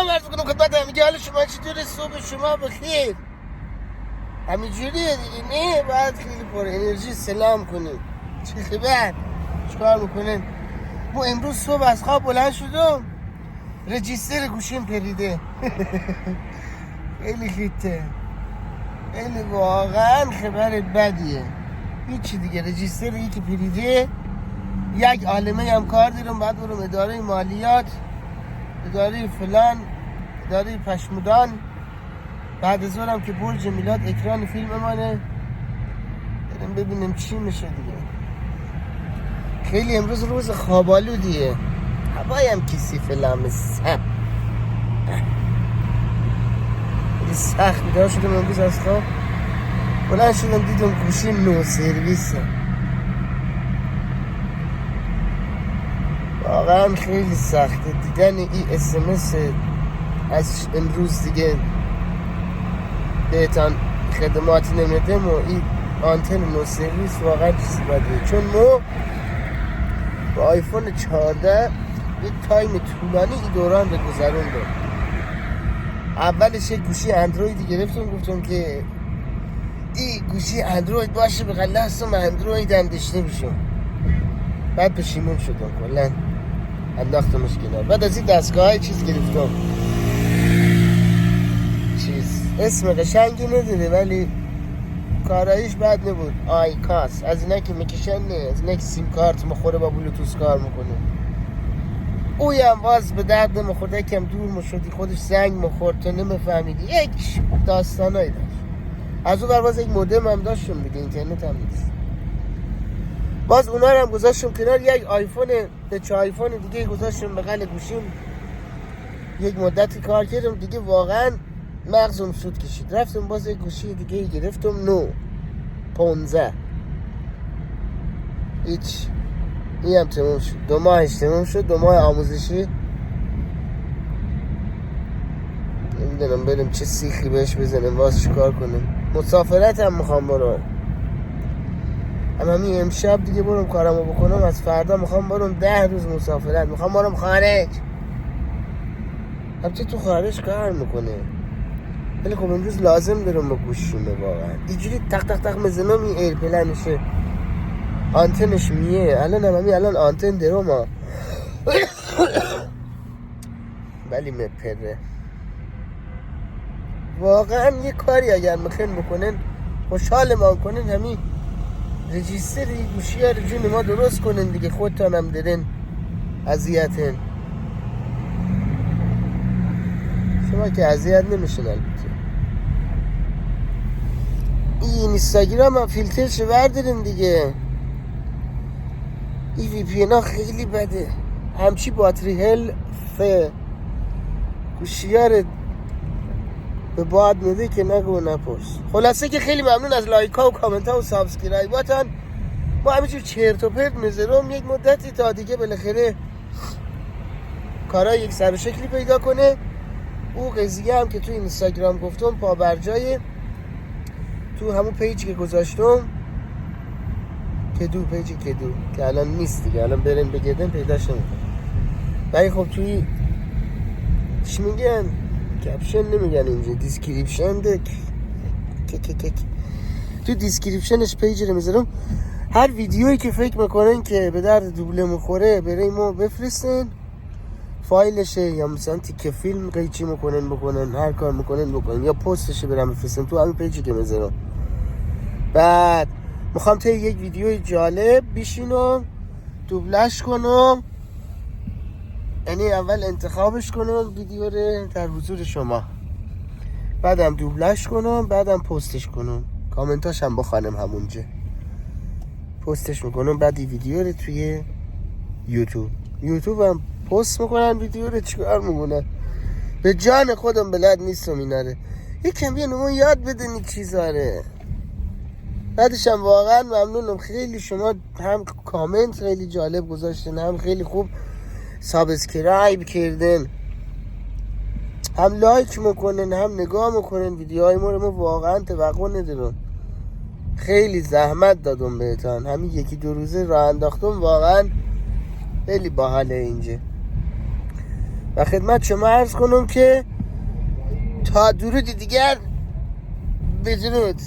سلام عرض کنم خدمت همگی. حال شما چطوره؟ صبح شما بخیر. همینجوریه دیگه، نه باید خیلی پر انرژی سلام کنیم. چه خبر؟ چیکار میکنین؟ ما امروز صبح از خواب بلند شدم، رجیستر گوشیم پریده. خیلی خیته، خیلی واقعا خبر بدیه. هیچی دیگه، رجیستر یکی پریده. یک عالمه هم کار دارم، بعد برم اداره مالیات، اداره فلان، اداره پشمودان. بعد از اونم که برج میلاد اکران فیلم منه، بریم ببینیم چی میشه دیگه. خیلی امروز روز خوابالودیه، هوایم کثیف لمس. خیلی سخت بیدار شدم امروز از خواب، بلند شدم دیدم گوشی نو سرویسه. واقعا خیلی سخته دیدن این SMS از امروز دیگه بهتان خدماتی نمیدم و این آنتن نو سرویس واقعا چیزی بده. چون ما با آیفون 14 یه تایم طولانی این دوران رو گذروندم. اولش یک گوشی اندرویدی گرفتم، گفتم که این گوشی اندروید باشه، به قلستم اندروید هم داشته بشم. بعد پشیمون شدم، کلا انداختمش کنار. بعد از این دستگاه های چیز گرفتم، چیز اسم قشنگی نداره ولی کارایش بد نبود، آیکاس. از اینا که میکشن، نه از اینا که سیم کارت مخوره با بلوتوث کار میکنه. اوی هم باز به درد مخورده، کم دور مشدی خودش زنگ مخورد تو نمیفهمیدی. یک داستانایی داشت. از اون باز یک مودم هم داشتم دیگه، اینترنت هم نیست. باز اونا رو هم گذاشتم کنار، یک آیفون به آیفون دیگه گذاشتم بغل گوشیم. یک مدتی کار کردم دیگه، واقعا مغزم سود کشید. رفتم باز یک گوشی دیگه گرفتم، 15. هیچ، این هم تموم شد، 2 ماهش تموم شد، 2 ماه آموزشی. نمیدونم بریم چه سیخی بهش بزنیم، باز چیکار کنیم. مسافرت هم میخوام برم، اما همین امشب دیگه برم کارمو بکنم. از فردا میخوام برم 10 روز مسافرت، میخوام برم خارج. همچه تو خارج کار میکنه، ولی خب امروز لازم دارم با گوشیمه. واقعا اینجوری تق تق تق میزنم این ایرپلن میشه، آنتنش میه. الان آنتن دارم ها، ولی مپره. واقعا یه کاری اگر میخواین بکنن، خوشحال ما کنن، همین رجیستر این گوشی ها رو جون ما درست کنن دیگه. خودتان هم دارین اذیتن، شما که اذیت نمیشن. البته این اینستاگرام هم فیلترش بردارین دیگه. این وی پی اینا خیلی بده، همچی باتری هل گوشی ها رو به باد میده که نگو نپرس. خلاصه که خیلی ممنون از لایک ها و کامنت ها و سابسکرایباتان. ما همینجور چرت و پرت میذارم، یک مدتی تا دیگه بالاخره کارا یک سر و شکلی پیدا کنه. او قضیه هم که تو اینستاگرام گفتم پا بر جای، تو همون پیجی که گذاشتم، کدو، پیجی کدو که الان نیست دیگه، الان بریم بگردن پیداش نمیکنم. ولی خب توی چی میگن، کپشن نمیگن اینجا، دیسکریپشن تو دیسکریپشنش پیج رو میذارم. هر ویدیویی که فکر میکنن که به درد دوبله میخوره برای ما بفرستن، فایلشه، یا مثلا تیکه فیلم قیچی میکنن بکنن، هر کار میکنن بکنن، یا پستشه برام بفرستن تو همین پیجی که میذارم. بعد میخوام تا یک ویدیوی جالب بشینم دوبلش کنم، یعنی اول انتخابش کنم ویدیو رو در حضور شما، بعدم دوبلش کنم، بعدم پستش کنم، کامنتاش هم بخوانم، همونجا پستش میکنم. بعد این ویدیو رو توی یوتیوب هم پست میکنن. ویدیو رو چیکار میکنن؟ به جان خودم بلد نیستم اینا رو. یکم بیا نمون یاد بدن این چیزا رو. بعدش هم واقعا ممنونم، خیلی شما هم کامنت خیلی جالب گذاشتن، هم خیلی خوب سابسکرایب کردن، هم لایک میکنن، هم نگاه میکنن ویدیوهای ما رو. ما واقعا توقع ندارم، خیلی زحمت دادم بهتان، همین 1-2 روزه راه انداختم، واقعا خیلی باحاله اینجا. و خدمت شما عرض کنم که تا درود دیگر بدرود.